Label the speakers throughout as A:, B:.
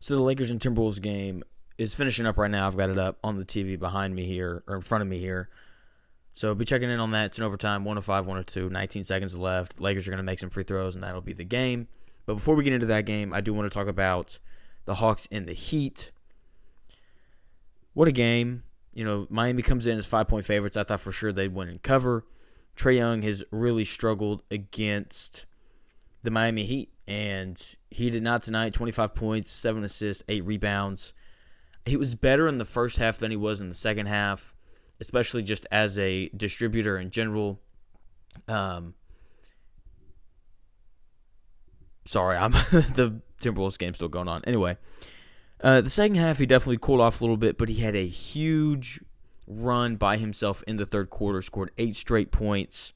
A: So the Lakers and Timberwolves game is finishing up right now. I've got it up on the TV behind me here, or in front of me here. So be checking in on that. It's in overtime, 105, 102, 19 seconds left. Lakers are going to make some free throws, and that'll be the game. But before we get into that game, I do want to talk about the Hawks and the Heat. What a game. Miami comes in as 5-point favorites. I thought for sure they'd win and cover. Trae Young has really struggled against the Miami Heat, and he did not tonight. 25 points, 7 assists, 8 rebounds. He was better in the first half than he was in the second half, especially just as a distributor in general. Sorry, the Timberwolves game's still going on. Anyway, the second half he definitely cooled off a little bit, but he had a huge run by himself in the third quarter, scored 8 straight points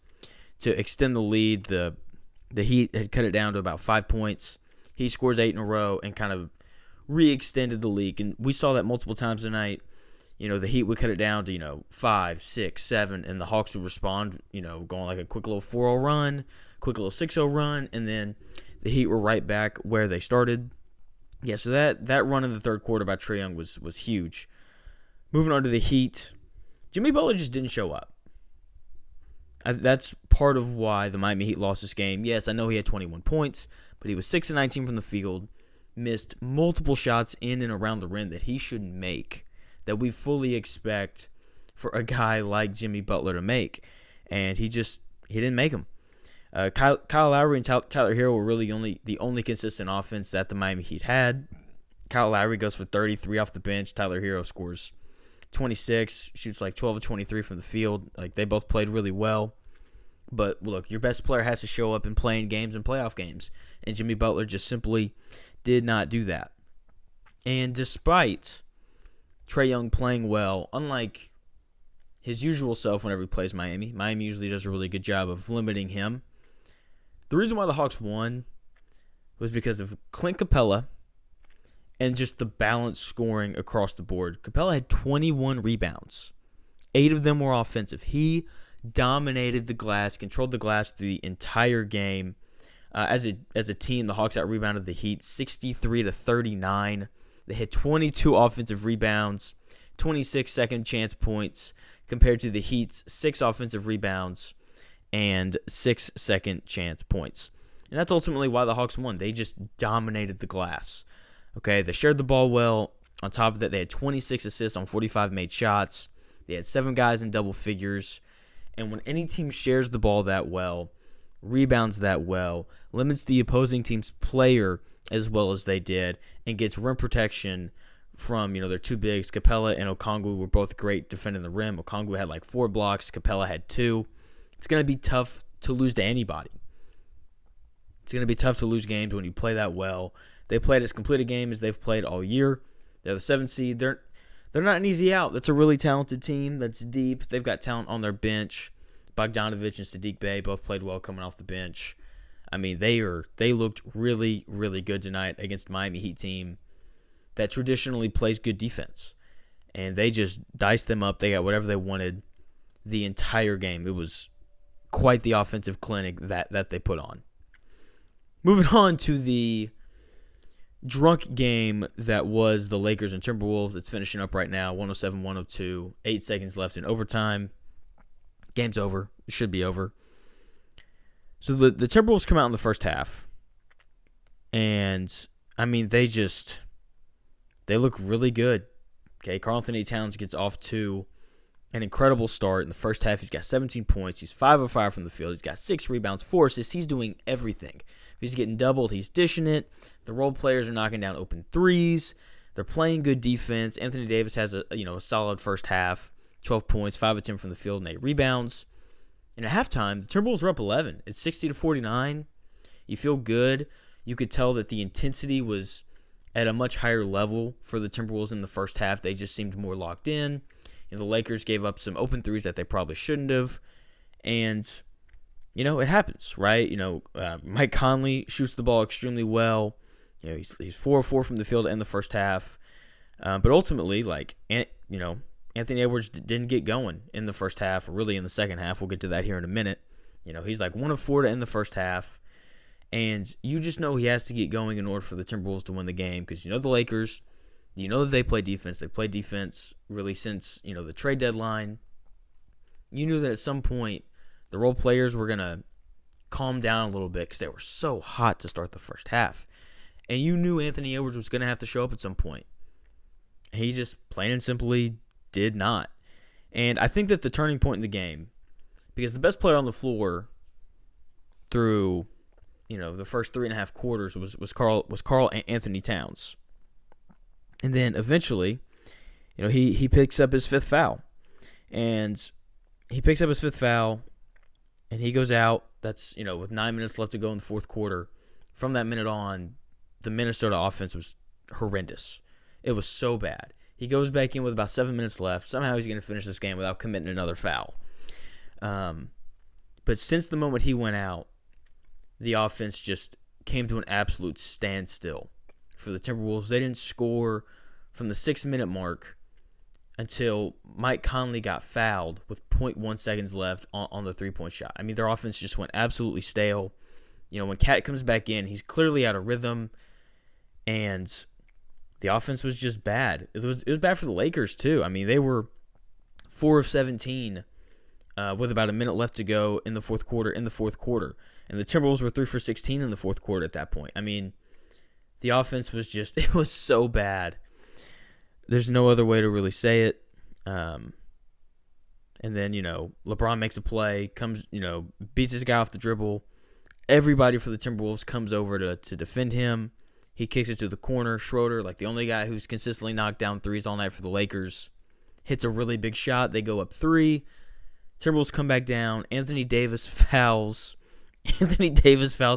A: to extend the lead. The Heat had cut it down to about 5 points. He scores 8 in a row and kind of re-extended the lead. And we saw that multiple times tonight. The Heat would cut it down to, 5, 6, 7, and the Hawks would respond, going like a quick little 4-0 run, quick little 6-0 run, and then the Heat were right back where they started. Yeah, so that run in the third quarter by Trae Young was huge. Moving on to the Heat, Jimmy Butler just didn't show up. That's part of why the Miami Heat lost this game. Yes, I know he had 21 points, but he was 6 of 19 from the field, missed multiple shots in and around the rim that he should make, that we fully expect for a guy like Jimmy Butler to make, and he didn't make them. Kyle Lowry and Tyler Hero were really the only consistent offense that the Miami Heat had. Kyle Lowry goes for 33 off the bench. Tyler Hero scores 26, shoots like 12 of 23 from the field. Like, they both played really well. But look, your best player has to show up in playing games and playoff games, and Jimmy Butler just simply did not do that. And despite Trae Young playing well, unlike his usual self whenever he plays Miami usually does a really good job of limiting him. The reason why the Hawks won was because of Clint Capella and just the balanced scoring across the board. Capella had 21 rebounds. 8 of them were offensive. He dominated the glass, controlled the glass through the entire game. As a team, the Hawks out-rebounded the Heat 63-39. They had 22 offensive rebounds, 26 second-chance points, compared to the Heat's 6 offensive rebounds and 6 second-chance points. And that's ultimately why the Hawks won. They just dominated the glass. Okay, they shared the ball well. On top of that, they had 26 assists on 45 made shots. They had 7 guys in double figures. And when any team shares the ball that well, rebounds that well, limits the opposing team's player as well as they did, and gets rim protection from, their 2 bigs. Capella and Okongwu were both great defending the rim. Okongwu had like 4 blocks. Capella had 2. It's going to be tough to lose to anybody. It's going to be tough to lose games when you play that well. They played as complete a game as they've played all year. They're the 7th seed. They're not an easy out. That's a really talented team that's deep. They've got talent on their bench. Bogdanavic and Saddiq Bey both played well coming off the bench. I mean, they looked really, really good tonight against the Miami Heat team that traditionally plays good defense. And they just diced them up. They got whatever they wanted the entire game. It was quite the offensive clinic that they put on. Moving on to the drunk game that was the Lakers and Timberwolves. It's finishing up right now, 107-102, 8 seconds left in overtime. Game's over. It should be over. So the Timberwolves come out in the first half, and, I mean, they look really good. Okay, Karl-Anthony Towns gets off to an incredible start. In the first half, he's got 17 points. He's 5 of 5 from the field. He's got 6 rebounds, 4 assists. He's doing everything. If he's getting doubled, he's dishing it. The role players are knocking down open threes. They're playing good defense. Anthony Davis has a solid first half, 12 points, 5 of 10 from the field, and 8 rebounds. And at halftime, the Timberwolves were up 11. It's 60-49. You feel good. You could tell that the intensity was at a much higher level for the Timberwolves in the first half. They just seemed more locked in. And the Lakers gave up some open threes that they probably shouldn't have. And, it happens, right? Mike Conley shoots the ball extremely well. He's 4 of 4 from the field in the first half. But ultimately, Anthony Edwards didn't get going in the first half, or really in the second half. We'll get to that here in a minute. He's like 1 of 4 to end the first half. And you just know he has to get going in order for the Timberwolves to win the game because you know the Lakers, you know that they play defense. They play defense really since, the trade deadline. You knew that at some point the role players were going to calm down a little bit because they were so hot to start the first half. And you knew Anthony Edwards was going to have to show up at some point. He just plain and simply did not. And I think that the turning point in the game, because the best player on the floor through, the first 3.5 quarters was Karl Anthony Towns. And then eventually, he picks up his 5th foul. And he picks up his 5th foul, and he goes out. That's, with 9 minutes left to go in the fourth quarter. From that minute on, the Minnesota offense was horrendous. It was so bad. He goes back in with about 7 minutes left. Somehow he's going to finish this game without committing another foul. But since the moment he went out, the offense just came to an absolute standstill for the Timberwolves. They didn't score from the 6-minute mark until Mike Conley got fouled with 0.1 seconds left on the three-point shot. I mean, their offense just went absolutely stale. When Cat comes back in, he's clearly out of rhythm, and the offense was just bad. It was bad for the Lakers, too. I mean, they were 4 of 17 with about a minute left to go in the fourth quarter. And the Timberwolves were 3 for 16 in the fourth quarter at that point. I mean, the offense was just, it was so bad. There's no other way to really say it. And then, LeBron makes a play, comes, beats this guy off the dribble. Everybody for the Timberwolves comes over to defend him. He kicks it to the corner. Schroeder, like the only guy who's consistently knocked down threes all night for the Lakers, hits a really big shot. They go up 3. Timberwolves come back down. Anthony Davis fouls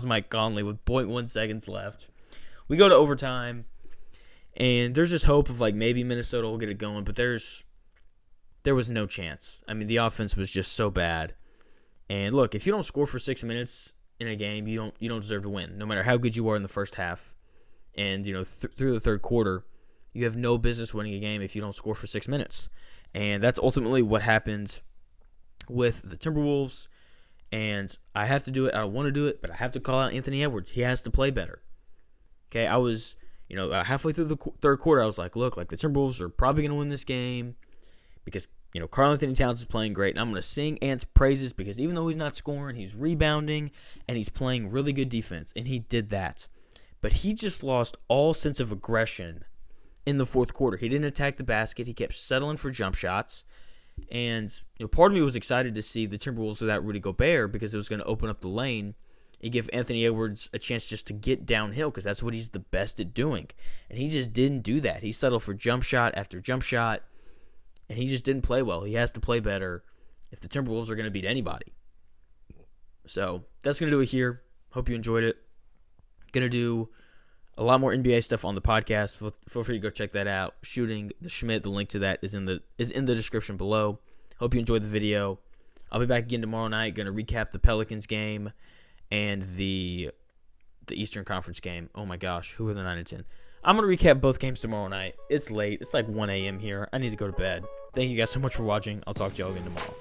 A: Mike Conley with 0.1 seconds left. We go to overtime, and there's just hope of maybe Minnesota will get it going, but there was no chance. I mean, the offense was just so bad. And look, if you don't score for 6 minutes in a game, you don't deserve to win, no matter how good you are in the first half. And through the third quarter, you have no business winning a game if you don't score for 6 minutes. And that's ultimately what happened with the Timberwolves. And I have to do it. I don't want to do it, but I have to call out Anthony Edwards. He has to play better. Okay, I was, halfway through the third quarter, I was like, look, the Timberwolves are probably going to win this game because, Karl Anthony Towns is playing great. And I'm going to sing Ant's praises because even though he's not scoring, he's rebounding and he's playing really good defense. And he did that. But he just lost all sense of aggression in the fourth quarter. He didn't attack the basket. He kept settling for jump shots. And part of me was excited to see the Timberwolves without Rudy Gobert because it was going to open up the lane and give Anthony Edwards a chance just to get downhill because that's what he's the best at doing. And he just didn't do that. He settled for jump shot after jump shot, and he just didn't play well. He has to play better if the Timberwolves are going to beat anybody. So that's going to do it here. Hope you enjoyed it. Going to do a lot more NBA stuff on the podcast. Feel free to go check that out. Shooting the Shmitt. The link to that is in the description below. Hope you enjoyed the video. I'll be back again tomorrow night. Going to recap the Pelicans game and the Eastern Conference game. Oh my gosh, who are the 9 and 10? I'm going to recap both games tomorrow night. It's late. It's 1 a.m. here. I need to go to bed. Thank you guys so much for watching. I'll talk to y'all again tomorrow.